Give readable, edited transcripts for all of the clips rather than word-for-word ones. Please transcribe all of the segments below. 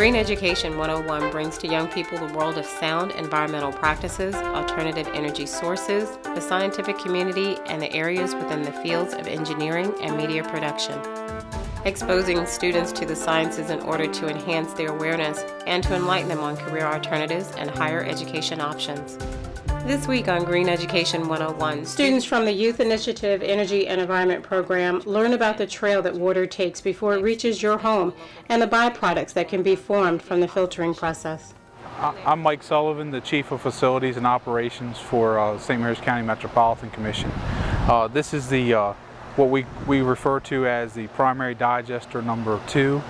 Green Education 101 brings to young people the world of sound environmental practices, alternative energy sources, the scientific community, and the areas within the fields of engineering and media production. Exposing students to the sciences in order to enhance their awareness and to enlighten them on career alternatives and higher education options. This week on Green Education 101, students from the Youth Initiative Energy and Environment Program learn about the trail that water takes before it reaches your home and the byproducts that can be formed from the filtering process. I'm Mike Sullivan, the Chief of Facilities and Operations for St. Mary's County Metropolitan Commission. This is the what we refer to as the primary digester number 2,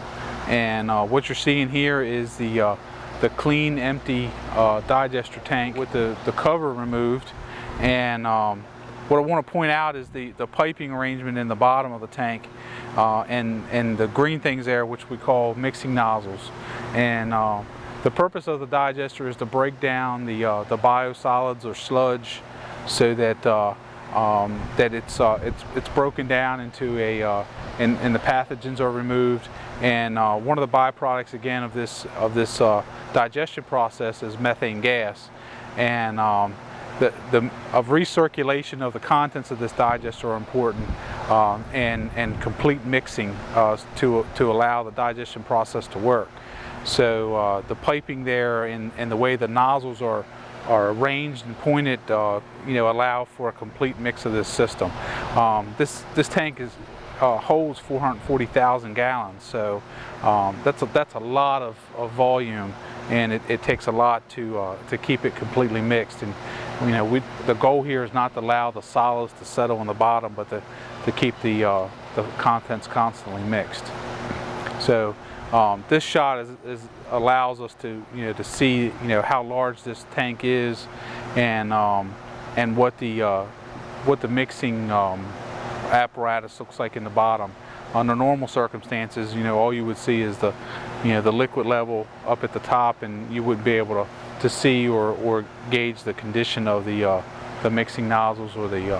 and what you're seeing here is the clean, empty digester tank with the cover removed. And what I want to point out is the piping arrangement in the bottom of the tank, and the green things there, which we call mixing nozzles. And the purpose of the digester is to break down the biosolids or sludge, so that it's broken down into and the pathogens are removed. And one of the byproducts again of this digestion process is methane gas, and recirculation of the contents of this digester are important, and complete mixing to allow the digestion process to work. So the piping there and the way the nozzles are arranged and pointed, allow for a complete mix of this system. This tank holds 440,000 gallons, so that's a lot of volume, and it takes a lot to keep it completely mixed. And the goal here is not to allow the solids to settle on the bottom, but to keep the contents constantly mixed. So this shot allows us to see how large this tank is, and what the mixing apparatus looks like in the bottom. Under normal circumstances, all you would see is the liquid level up at the top, and you wouldn't be able to see or gauge the condition of the mixing nozzles or the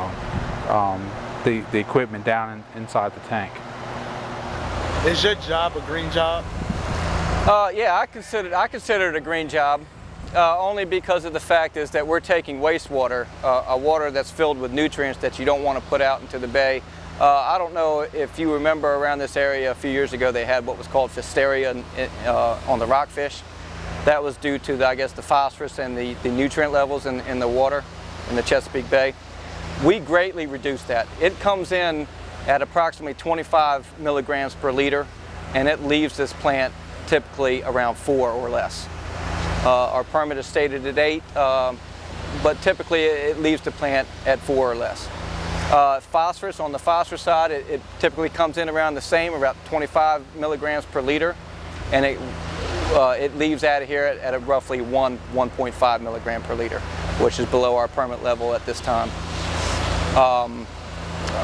equipment down inside the tank. Is your job a green job? Yeah, I consider it a green job, only because of the fact is that we're taking wastewater, a water that's filled with nutrients that you don't want to put out into the bay. I don't know if you remember, around this area a few years ago they had what was called Pfiesteria on the rockfish. That was due to, I guess, the phosphorus and the nutrient levels in the water in the Chesapeake Bay. We greatly reduced that. It comes in at approximately 25 milligrams per liter, and it leaves this plant typically around 4 or less. Our permit is stated at 8, but typically it leaves the plant at 4 or less. Phosphorus, on the phosphorus side, it typically comes in around the same, about 25 milligrams per liter, and it leaves out of here at a roughly 1.5 milligram per liter, which is below our permit level at this time.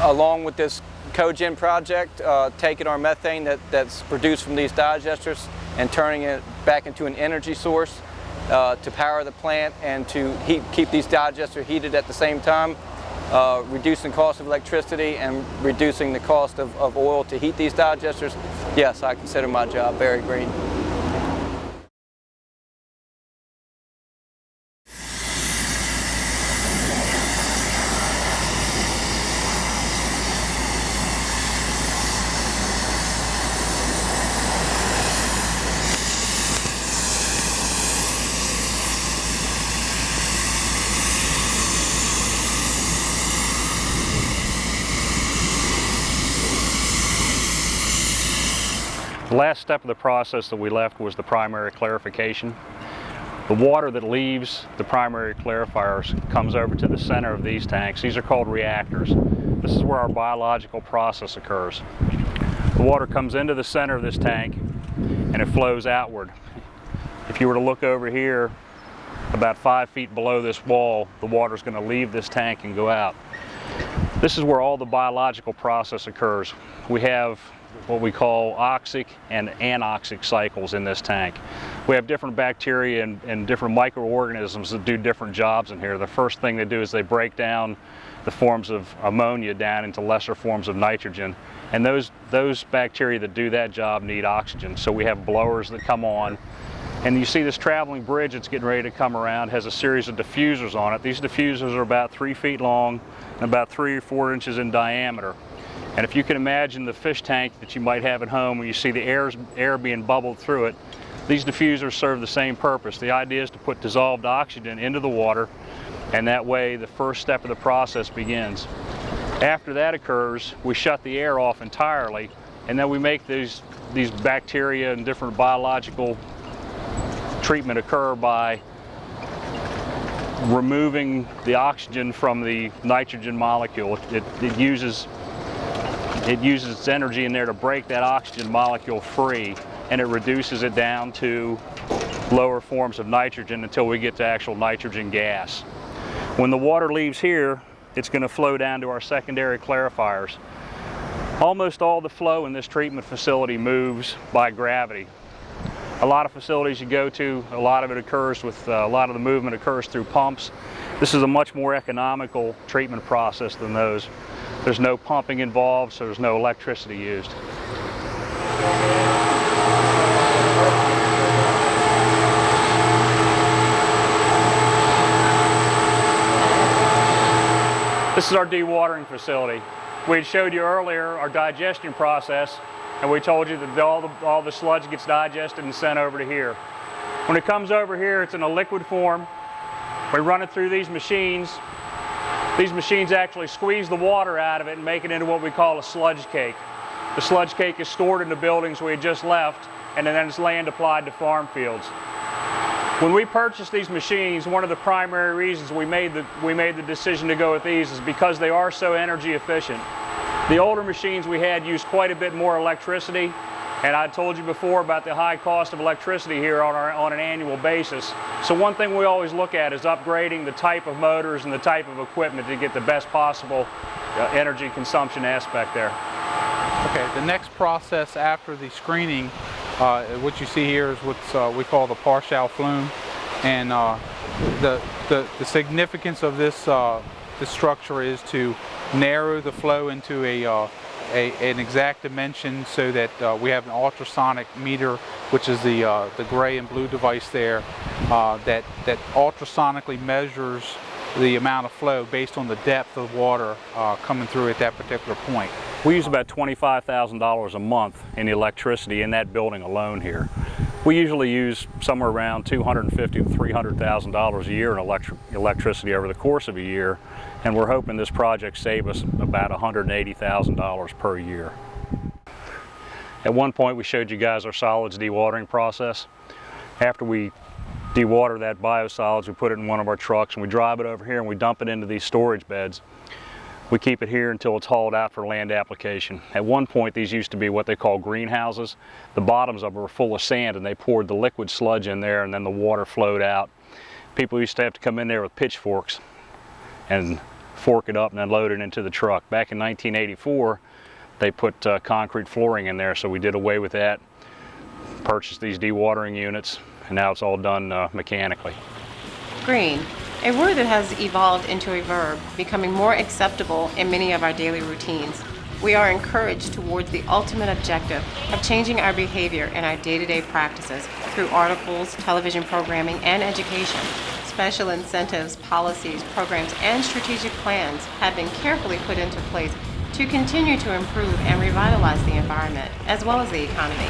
Along with this cogen project, taking our methane that's produced from these digesters and turning it back into an energy source to power the plant and to keep these digesters heated at the same time, reducing the cost of electricity and reducing the cost of oil to heat these digesters. Yes, I consider my job very green. The last step of the process that we left was the primary clarification. The water that leaves the primary clarifiers comes over to the center of these tanks. These are called reactors. This is where our biological process occurs. The water comes into the center of this tank and it flows outward. If you were to look over here, about 5 feet below this wall, the water is going to leave this tank and go out. This is where all the biological process occurs. We have what we call oxic and anoxic cycles in this tank. We have different bacteria and different microorganisms that do different jobs in here. The first thing they do is they break down the forms of ammonia down into lesser forms of nitrogen. And those bacteria that do that job need oxygen. So we have blowers that come on. And you see this traveling bridge that's getting ready to come around has a series of diffusers on it. These diffusers are about 3 feet long and about 3 or 4 inches in diameter. And if you can imagine the fish tank that you might have at home where you see the air being bubbled through it, these diffusers serve the same purpose. The idea is to put dissolved oxygen into the water, and that way the first step of the process begins. After that occurs, we shut the air off entirely, and then we make these bacteria and different biological treatment occur by removing the oxygen from the nitrogen molecule. It uses its energy in there to break that oxygen molecule free, and it reduces it down to lower forms of nitrogen until we get to actual nitrogen gas. When the water leaves here, it's going to flow down to our secondary clarifiers. Almost all the flow in this treatment facility moves by gravity. A lot of facilities you go to, a lot of the movement occurs through pumps. This is a much more economical treatment process than those. There's no pumping involved, so there's no electricity used. This is our dewatering facility. We had showed you earlier our digestion process, and we told you that all the sludge gets digested and sent over to here. When it comes over here, it's in a liquid form. We run it through these machines. These machines actually squeeze the water out of it and make it into what we call a sludge cake. The sludge cake is stored in the buildings we had just left, and then it's land applied to farm fields. When we purchased these machines, one of the primary reasons we made the decision to go with these is because they are so energy efficient. The older machines we had used quite a bit more electricity, and I told you before about the high cost of electricity here on an annual basis. So one thing we always look at is upgrading the type of motors and the type of equipment to get the best possible energy consumption aspect there. Okay, the next process after the screening, what you see here is what we call the partial flume, and the significance of this structure is to narrow the flow into an exact dimension so that we have an ultrasonic meter, which is the gray and blue device there, that ultrasonically measures the amount of flow based on the depth of water coming through at that particular point. We use about $25,000 a month in electricity in that building alone here. We usually use somewhere around $250,000 to $300,000 a year in electricity over the course of a year, and we're hoping this project save us about $180,000 per year. At one point we showed you guys our solids dewatering process. After we dewater that biosolids, we put it in one of our trucks and we drive it over here and we dump it into these storage beds. We keep it here until it's hauled out for land application. At one point these used to be what they call greenhouses. The bottoms of them were full of sand and they poured the liquid sludge in there and then the water flowed out. People used to have to come in there with pitchforks and fork it up and then load it into the truck. Back in 1984 they put concrete flooring in there, so we did away with that, purchased these dewatering units, and now it's all done mechanically. Green, a word that has evolved into a verb, becoming more acceptable in many of our daily routines. We are encouraged towards the ultimate objective of changing our behavior and our day-to-day practices through articles, television programming, and education. Special incentives, policies, programs, and strategic plans have been carefully put into place to continue to improve and revitalize the environment as well as the economy.